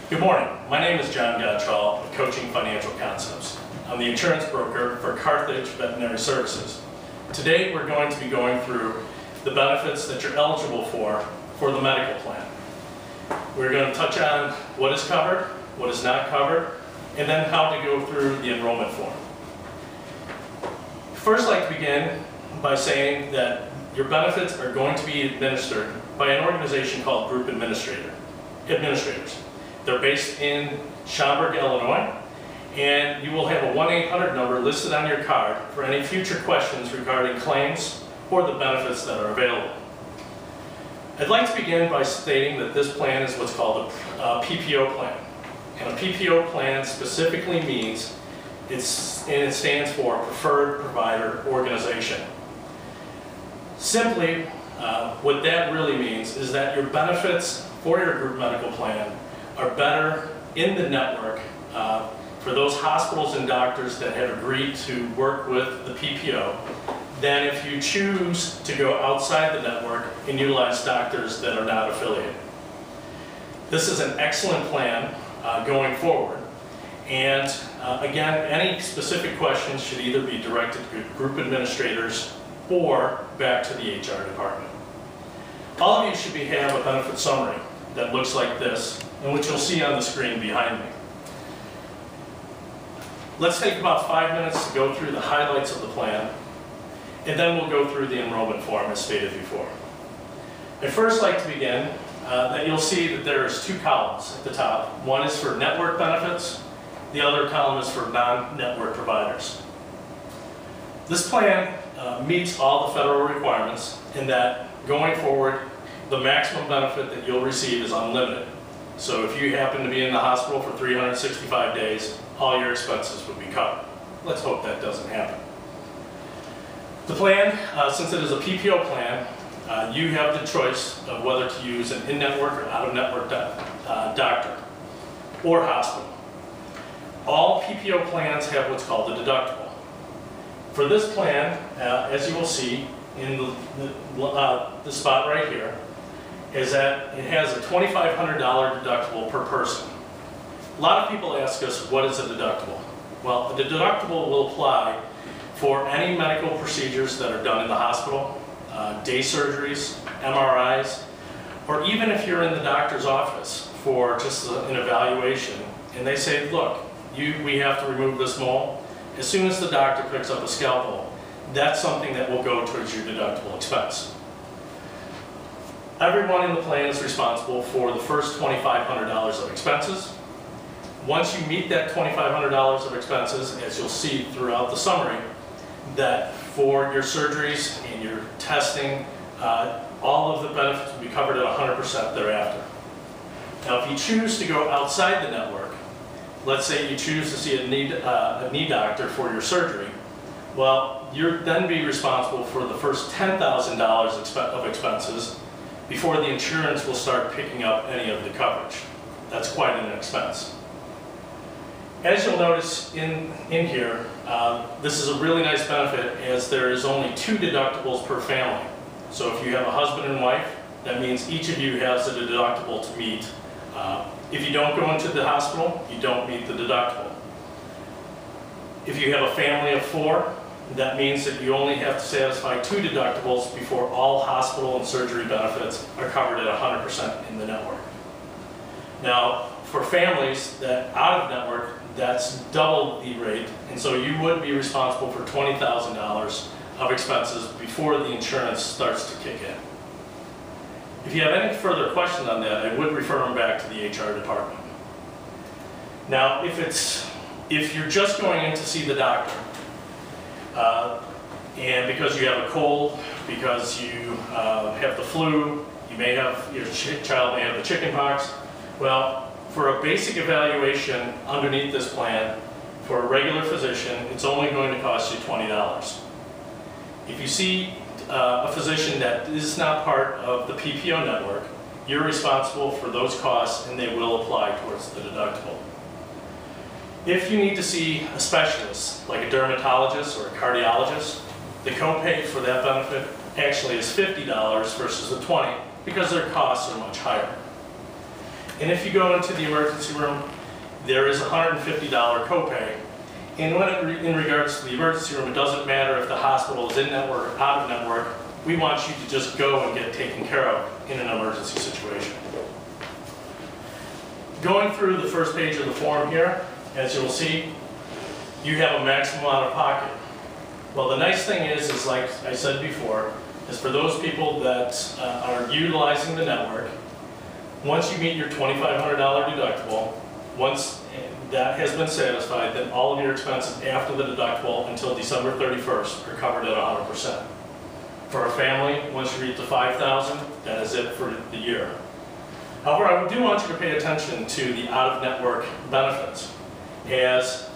Good morning. My name is John Gottschall of Coaching Financial Concepts. I'm the insurance broker for Carthage Veterinary Services. Today we're going to be going through the benefits that you're eligible for the medical plan. We're going to touch on what is covered, what is not covered, and then how to go through the enrollment form. First, I'd like to begin by saying that your benefits are going to be administered by an organization called Group Administrators. They're based in Schaumburg, Illinois, and you will have a 1-800 number listed on your card for any future questions regarding claims or the benefits that are available. I'd like to begin by stating that this plan is what's called a PPO plan. And a PPO plan specifically means it stands for Preferred Provider Organization. Simply, what that really means is that your benefits for your group medical plan are better in the network for those hospitals and doctors that have agreed to work with the PPO than if you choose to go outside the network and utilize doctors that are not affiliated. This is an excellent plan going forward. And again, any specific questions should either be directed to group administrators or back to the HR department. All of you should have a benefit summary that looks like this, and which you'll see on the screen behind me. Let's take about 5 minutes to go through the highlights of the plan, and then we'll go through the enrollment form as stated before. I'd first like to begin that you'll see that there's two columns at the top. One is for network benefits, the other column is for non-network providers. This plan meets all the federal requirements in that going forward, the maximum benefit that you'll receive is unlimited. So if you happen to be in the hospital for 365 days, all your expenses would be covered. Let's hope that doesn't happen. The plan, since it is a PPO plan, you have the choice of whether to use an in-network or out-of-network doctor or hospital. All PPO plans have what's called a deductible. For this plan, as you will see in the spot right here, is that it has a $2,500 deductible per person. A lot of people ask us, what is a deductible? Well, the deductible will apply for any medical procedures that are done in the hospital, day surgeries, MRIs, or even if you're in the doctor's office for just an evaluation, and they say, look, we have to remove this mole. As soon as the doctor picks up a scalpel, that's something that will go towards your deductible expense. Everyone in the plan is responsible for the first $2,500 of expenses. Once you meet that $2,500 of expenses, as you'll see throughout the summary, that for your surgeries and your testing, all of the benefits will be covered at 100% thereafter. Now, if you choose to go outside the network, let's say you choose to see a knee doctor for your surgery, well, you'll then be responsible for the first $10,000 of expenses before the insurance will start picking up any of the coverage. That's quite an expense. As you'll notice in here, this is a really nice benefit as there is only 2 deductibles per family. So if you have a husband and wife, that means each of you has a deductible to meet. If you don't go into the hospital, you don't meet the deductible. If you have a family of 4, that means that you only have to satisfy 2 deductibles before all hospital and surgery benefits are covered at 100% in the network. Now, for families that out of network, that's double the rate, and so you would be responsible for $20,000 of expenses before the insurance starts to kick in. If you have any further questions on that, I would refer them back to the HR department. Now, if you're just going in to see the doctor, and because you have a cold, because you have the flu, your child may have the chicken pox, well, for a basic evaluation underneath this plan, for a regular physician, it's only going to cost you $20. If you see a physician that is not part of the PPO network, you're responsible for those costs and they will apply towards the deductible. If you need to see a specialist, like a dermatologist or a cardiologist, the copay for that benefit actually is $50 versus the $20 because their costs are much higher. And if you go into the emergency room, there is a $150 copay. And in regards to the emergency room, it doesn't matter if the hospital is in network or out of network. We want you to just go and get taken care of in an emergency situation. Going through the first page of the form here, as you'll see, you have a maximum out of pocket. Well, the nice thing is like I said before, is for those people that are utilizing the network, once you meet your $2,500 deductible, once that has been satisfied, then all of your expenses after the deductible until December 31st are covered at 100%. For a family, once you reach the $5,000, that is it for the year. However, I do want you to pay attention to the out-of-network benefits, as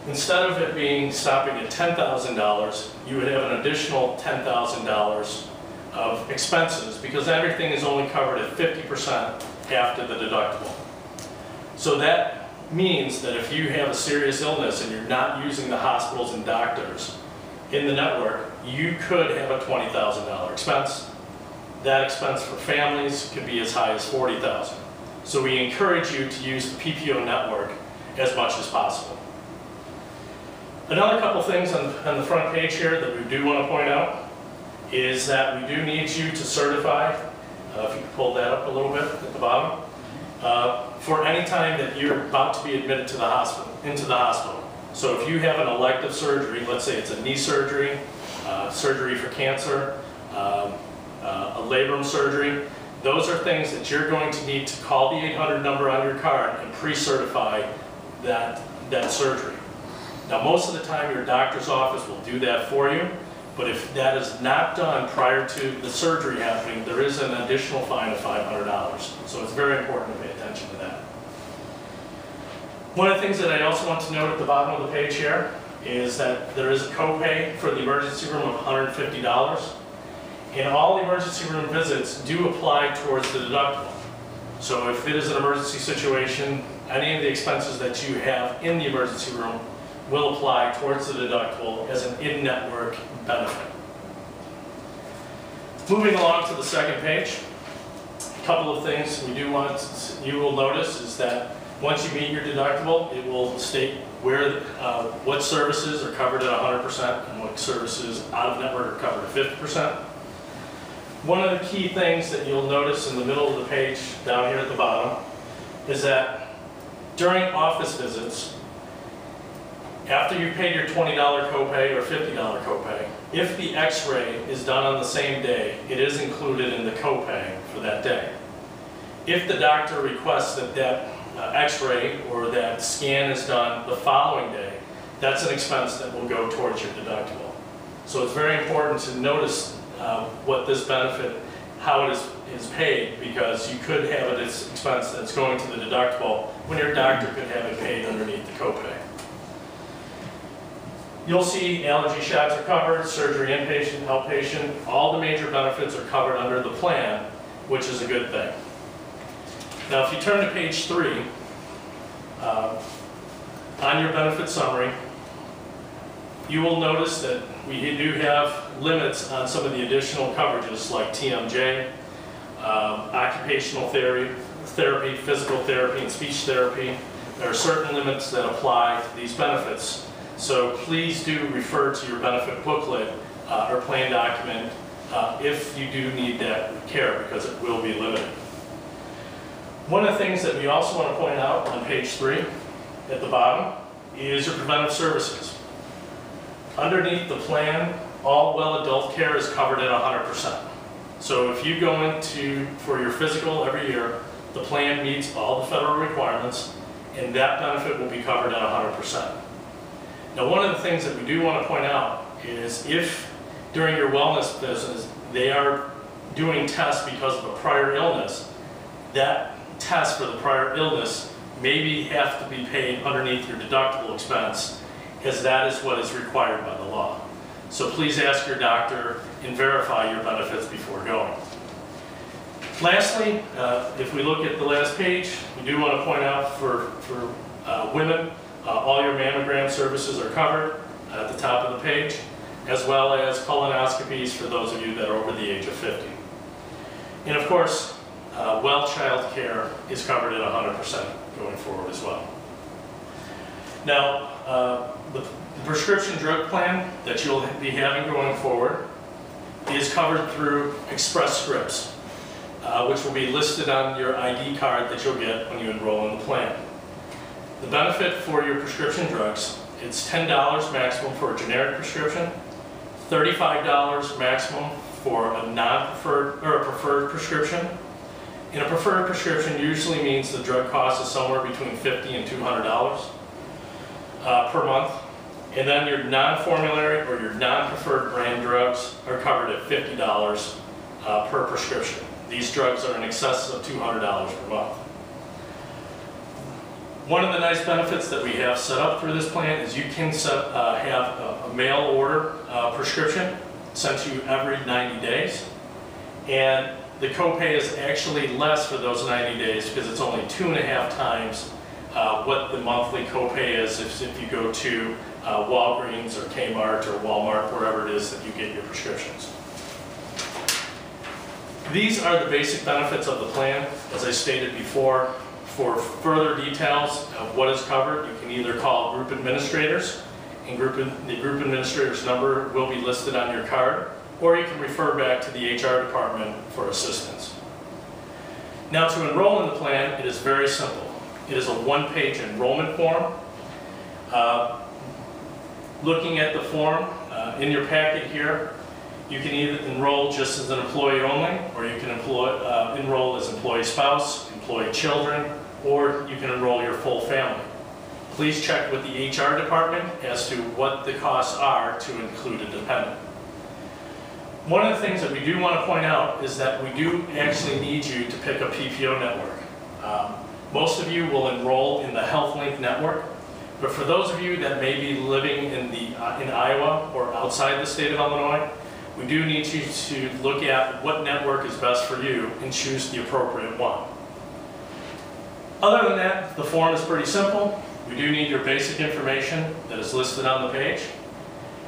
instead of it being stopping at $10,000, you would have an additional $10,000 of expenses, because everything is only covered at 50% after the deductible. So that means that if you have a serious illness and you're not using the hospitals and doctors in the network, you could have a $20,000 expense. That expense for families could be as high as $40,000. So we encourage you to use the PPO network as much as possible. Another couple things on the front page here that we do want to point out is that we do need you to certify, if you can pull that up a little bit at the bottom, for any time that you're about to be admitted to the hospital, into the hospital. So if you have an elective surgery, let's say it's a knee surgery, surgery for cancer, a labrum surgery, those are things that you're going to need to call the 800 number on your card and pre-certify that surgery. Now, most of the time your doctor's office will do that for you, but if that is not done prior to the surgery happening, there is an additional fine of $500. So it's very important to pay attention to that. One of the things that I also want to note at the bottom of the page here is that there is a copay for the emergency room of $150. And all emergency room visits do apply towards the deductible. So if it is an emergency situation, any of the expenses that you have in the emergency room will apply towards the deductible as an in-network benefit. Moving along to the second page, a couple of things we do want you will notice is that once you meet your deductible, it will state where what services are covered at 100% and what services out of network are covered at 50%. One of the key things that you'll notice in the middle of the page down here at the bottom is that during office visits, after you've paid your $20 copay or $50 copay, if the x-ray is done on the same day, it is included in the copay for that day. If the doctor requests that x-ray or that scan is done the following day, that's an expense that will go towards your deductible. So it's very important to notice what this benefit, how it is paid, because you could have it as expense that's going to the deductible when your doctor could have it paid underneath the copay. You'll see allergy shots are covered, surgery inpatient, outpatient, all the major benefits are covered under the plan, which is a good thing. Now if you turn to page 3, on your benefit summary, you will notice that we do have limits on some of the additional coverages like TMJ, occupational therapy, physical therapy, and speech therapy. There are certain limits that apply to these benefits. So please do refer to your benefit booklet or plan document if you do need that care, because it will be limited. One of the things that we also want to point out on page 3 at the bottom is your preventive services. Underneath the plan, all well adult care is covered at 100%. So if you go into for your physical every year, the plan meets all the federal requirements, and that benefit will be covered at 100%. Now, one of the things that we do want to point out is if during your wellness business they are doing tests because of a prior illness, that test for the prior illness maybe have to be paid underneath your deductible expense, as that is what is required by the law. So please ask your doctor and verify your benefits before going. Lastly, if we look at the last page, we do want to point out for women, all your mammogram services are covered at the top of the page, as well as colonoscopies for those of you that are over the age of 50. And of course, well child care is covered at 100% going forward as well. Now, the prescription drug plan that you'll be having going forward is covered through Express Scripts, which will be listed on your ID card that you'll get when you enroll in the plan. The benefit for your prescription drugs, it's $10 maximum for a generic prescription, $35 maximum for a non-preferred or a preferred prescription. And a preferred prescription usually means the drug cost is somewhere between $50 and $200 per month. And then your non-formulary or your non-preferred brand drugs are covered at $50 per prescription. These drugs are in excess of $200 per month. One of the nice benefits that we have set up through this plan is you can have a mail order prescription sent to you every 90 days. And the copay is actually less for those 90 days because it's only 2.5 times what the monthly copay is if you go to Walgreens or Kmart or Walmart, wherever it is that you get your prescriptions. These are the basic benefits of the plan. As I stated before, for further details of what is covered, you can either call group administrators, and the group administrator's number will be listed on your card, or you can refer back to the HR department for assistance. Now, to enroll in the plan, it is very simple. It is a one-page enrollment form. Looking at the form in your packet here, you can either enroll just as an employee only, or you can enroll as employee spouse, employee children, or you can enroll your full family. Please check with the HR department as to what the costs are to include a dependent. One of the things that we do want to point out is that we do actually need you to pick a PPO network. Most of you will enroll in the HealthLink network, but for those of you that may be living in Iowa or outside the state of Illinois, we do need you to look at what network is best for you and choose the appropriate one. Other than that, the form is pretty simple. We do need your basic information that is listed on the page.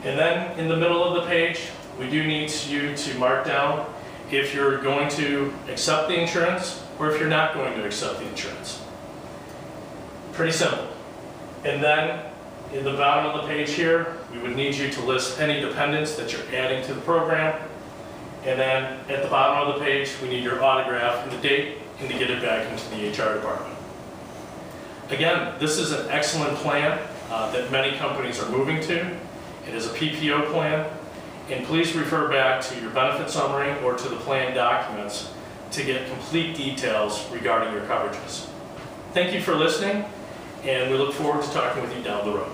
And then in the middle of the page, we do need you to mark down if you're going to accept the insurance or if you're not going to accept the insurance. Pretty simple. And then in the bottom of the page here, we would need you to list any dependents that you're adding to the program. And then at the bottom of the page, we need your autograph and the date, and to get it back into the HR department. Again, this is an excellent plan that many companies are moving to. It is a PPO plan. And please refer back to your benefit summary or to the plan documents to get complete details regarding your coverages. Thank you for listening, and we look forward to talking with you down the road.